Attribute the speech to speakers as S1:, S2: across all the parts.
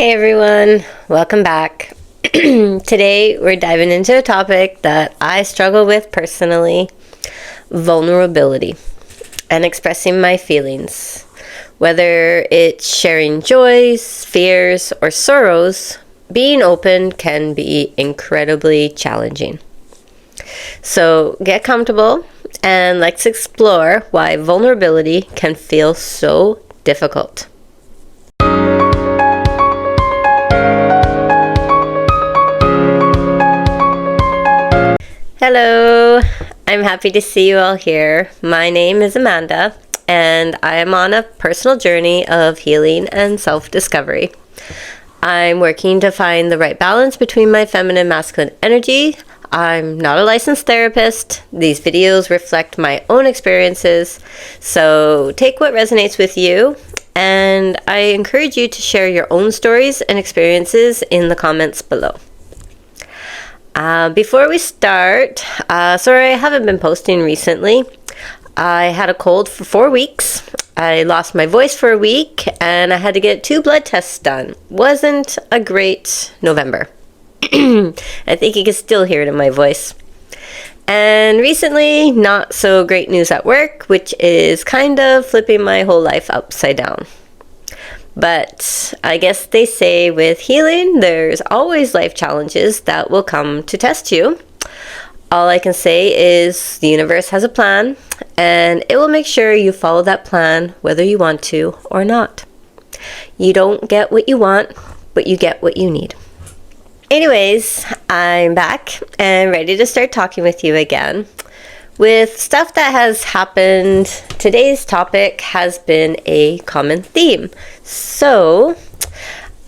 S1: Hey everyone, welcome back. Today we're diving into a topic that I struggle with personally: vulnerability and expressing my feelings. Whether it's sharing joys, fears, or sorrows, being open can be incredibly challenging. So get comfortable and let's explore why vulnerability can feel so difficult. Hello, I'm happy to see you all here. My name is Amanda, and I am on a personal journey of healing and self-discovery. I'm working to find the right balance between my feminine and masculine energy. I'm not a licensed therapist. These videos reflect my own experiences, so take what resonates with you, and I encourage you to share your own stories and experiences in the comments below. Before we start, sorry I haven't been posting recently. I had a cold for 4 weeks. I lost my voice for a week and I had to get 2 blood tests done. Wasn't a great November. I think you can still hear it in my voice. And recently, not so great news at work, which is kind of flipping my whole life upside down. But I guess they say with healing, there's always life challenges that will come to test you. All I can say is the universe has a plan, and it will make sure you follow that plan whether you want to or not. You don't get what you want, but you get what you need. Anyways, I'm back and ready to start talking with you again. With stuff that has happened, today's topic has been a common theme. So,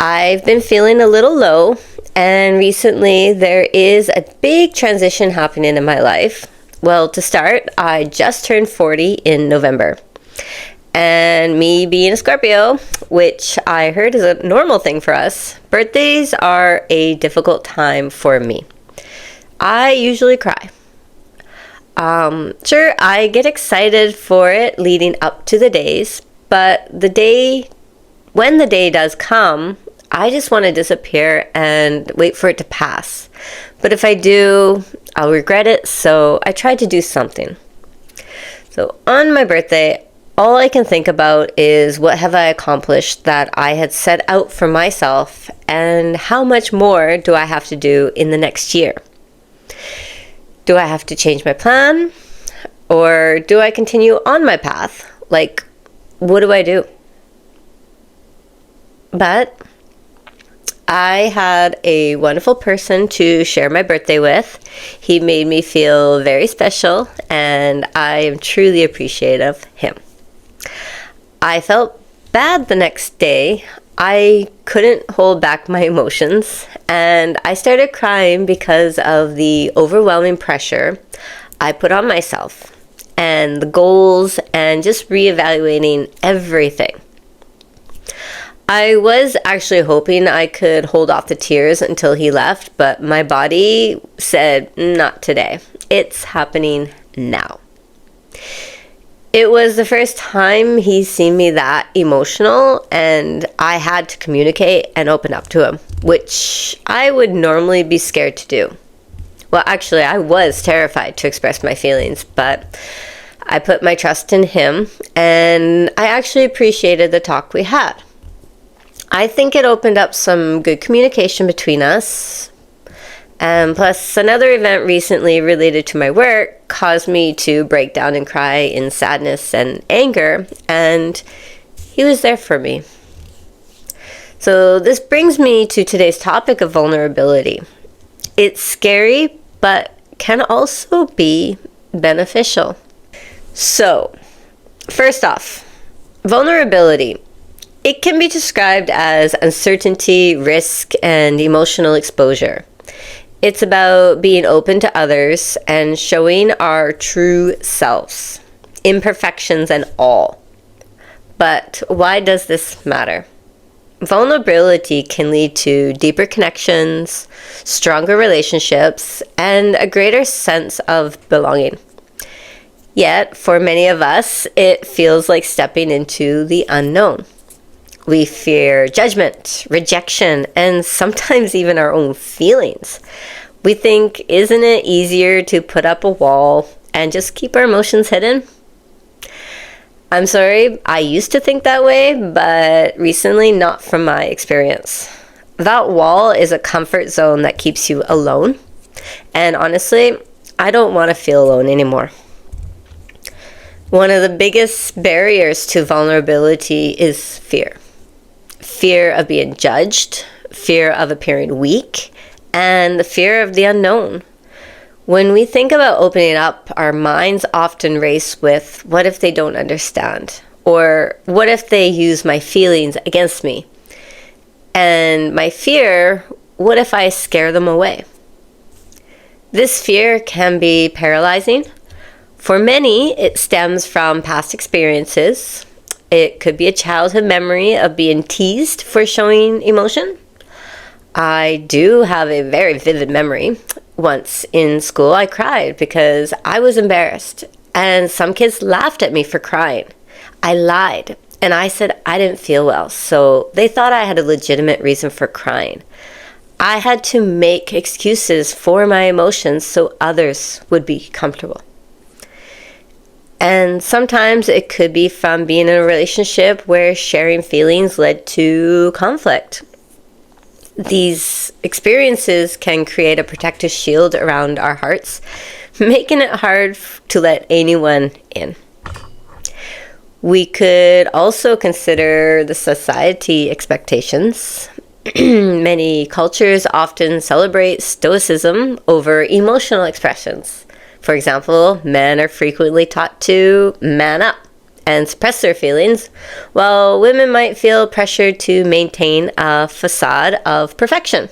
S1: I've been feeling a little low, and recently there is a big transition happening in my life. Well, to start, I just turned 40 in November. And me being a Scorpio, which I heard is a normal thing for us, birthdays are a difficult time for me. I usually cry. Sure, I get excited for it leading up to the days, but when the day does come, I just want to disappear and wait for it to pass. But if I do, I'll regret it, so I try to do something. So on my birthday, all I can think about is what have I accomplished that I had set out for myself, and how much more do I have to do in the next year? Do I have to change my plan? Or do I continue on my path? Like, what do I do? But I had a wonderful person to share my birthday with. He made me feel very special, and I am truly appreciative of him. I felt bad the next day. I couldn't hold back my emotions, and I started crying because of the overwhelming pressure I put on myself and the goals and just reevaluating everything. I was actually hoping I could hold off the tears until he left, but my body said, not today. It's happening now. It was the first time he's seen me that emotional, and I had to communicate and open up to him, which I would normally be scared to do. Well, actually, I was terrified to express my feelings, but I put my trust in him, and I actually appreciated the talk we had. I think it opened up some good communication between us. And plus, another event recently related to my work caused me to break down and cry in sadness and anger, and he was there for me. So this brings me to today's topic of vulnerability. It's scary, but can also be beneficial. So, first off, vulnerability. It can be described as uncertainty, risk, and emotional exposure. It's about being open to others and showing our true selves, imperfections and all. But why does this matter? Vulnerability can lead to deeper connections, stronger relationships, and a greater sense of belonging. Yet, for many of us, it feels like stepping into the unknown. We fear judgment, rejection, and sometimes even our own feelings. We think, isn't it easier to put up a wall and just keep our emotions hidden? I'm sorry, I used to think that way, but recently not from my experience. That wall is a comfort zone that keeps you alone. And honestly, I don't want to feel alone anymore. One of the biggest barriers to vulnerability is fear. Fear of being judged, fear of appearing weak, and the fear of the unknown. When we think about opening up, our minds often race with, what if they don't understand? Or what if they use my feelings against me? And my fear, what if I scare them away? This fear can be paralyzing. For many, it stems from past experiences. It could be a childhood memory of being teased for showing emotion. I do have a very vivid memory. Once in school, I cried because I was embarrassed, and some kids laughed at me for crying. I lied, and I said I didn't feel well, so they thought I had a legitimate reason for crying. I had to make excuses for my emotions so others would be comfortable. And sometimes it could be from being in a relationship where sharing feelings led to conflict. These experiences can create a protective shield around our hearts, making it hard to let anyone in. We could also consider the society expectations. Many cultures often celebrate stoicism over emotional expressions. For example, men are frequently taught to man up and suppress their feelings, while women might feel pressured to maintain a facade of perfection.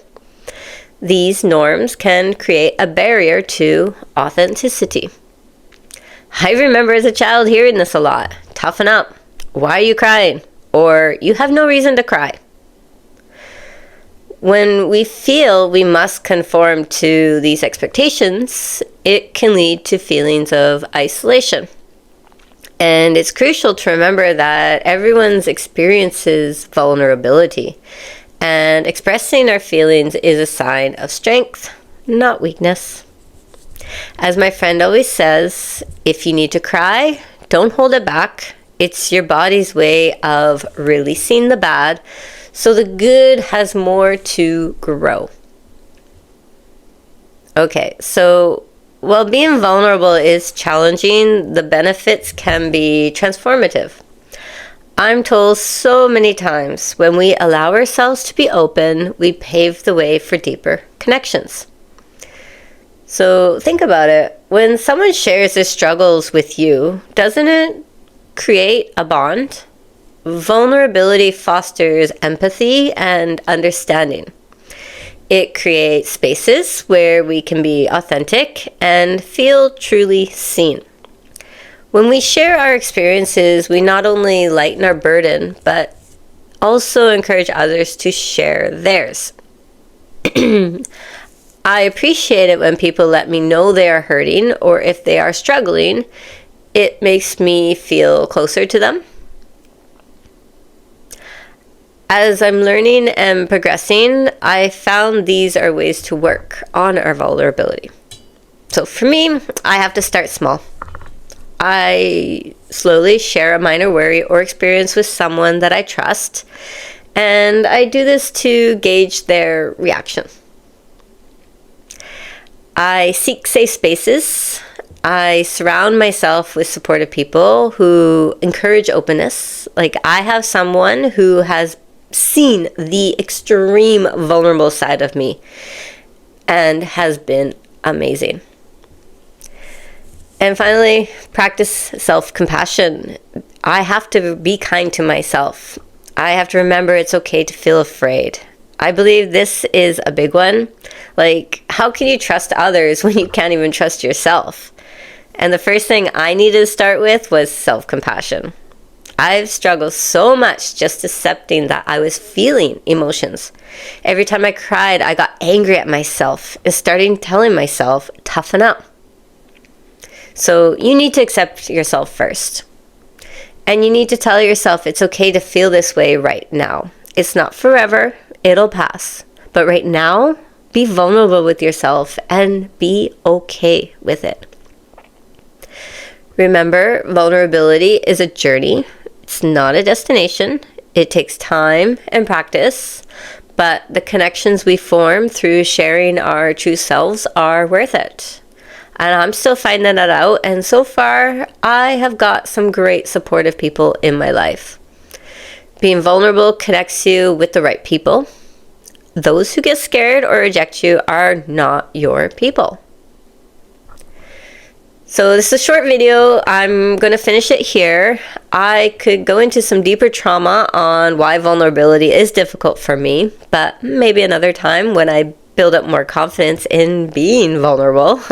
S1: These norms can create a barrier to authenticity. I remember as a child hearing this a lot. Toughen up. Why are you crying? Or you have no reason to cry. When we feel we must conform to these expectations, it can lead to feelings of isolation. And it's crucial to remember that everyone's experiences vulnerability, and expressing our feelings is a sign of strength, not weakness. As my friend always says, if you need to cry, don't hold it back. It's your body's way of releasing the bad, so the good has more to grow. Okay, so while being vulnerable is challenging, the benefits can be transformative. I'm told so many times when we allow ourselves to be open, we pave the way for deeper connections. So think about it. When someone shares their struggles with you, doesn't it create a bond? Vulnerability fosters empathy and understanding. It creates spaces where we can be authentic and feel truly seen. When we share our experiences, we not only lighten our burden, but also encourage others to share theirs. I appreciate it when people let me know they are hurting, or if they are struggling. It makes me feel closer to them. As I'm learning and progressing, I found these are ways to work on our vulnerability. So for me, I have to start small. I slowly share a minor worry or experience with someone that I trust, and I do this to gauge their reaction. I seek safe spaces. I surround myself with supportive people who encourage openness. Like, I have someone who has seen the extreme vulnerable side of me and has been amazing. And finally, practice self-compassion. I have to be kind to myself. I have to remember it's okay to feel afraid. I believe this is a big one. Like, how can you trust others when you can't even trust yourself? And the first thing I needed to start with was self-compassion. I've struggled so much just accepting that I was feeling emotions. Every time I cried, I got angry at myself and started telling myself, toughen up. So you need to accept yourself first. And you need to tell yourself it's okay to feel this way right now. It's not forever, it'll pass. But right now, be vulnerable with yourself and be okay with it. Remember, vulnerability is a journey. It's not a destination. It takes time and practice, but the connections we form through sharing our true selves are worth it. And I'm still finding that out, and so far, I have got some great supportive people in my life. Being vulnerable connects you with the right people. Those who get scared or reject you are not your people. So this is a short video. I'm going to finish it here. I could go into some deeper trauma on why vulnerability is difficult for me, but maybe another time when I build up more confidence in being vulnerable.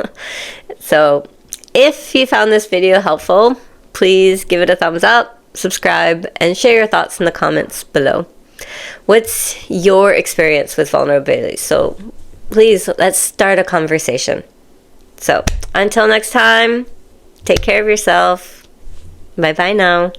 S1: So if you found this video helpful, please give it a thumbs up, subscribe, and share your thoughts in the comments below. What's your experience with vulnerability? So please, let's start a conversation. So until next time, take care of yourself. Bye-bye now.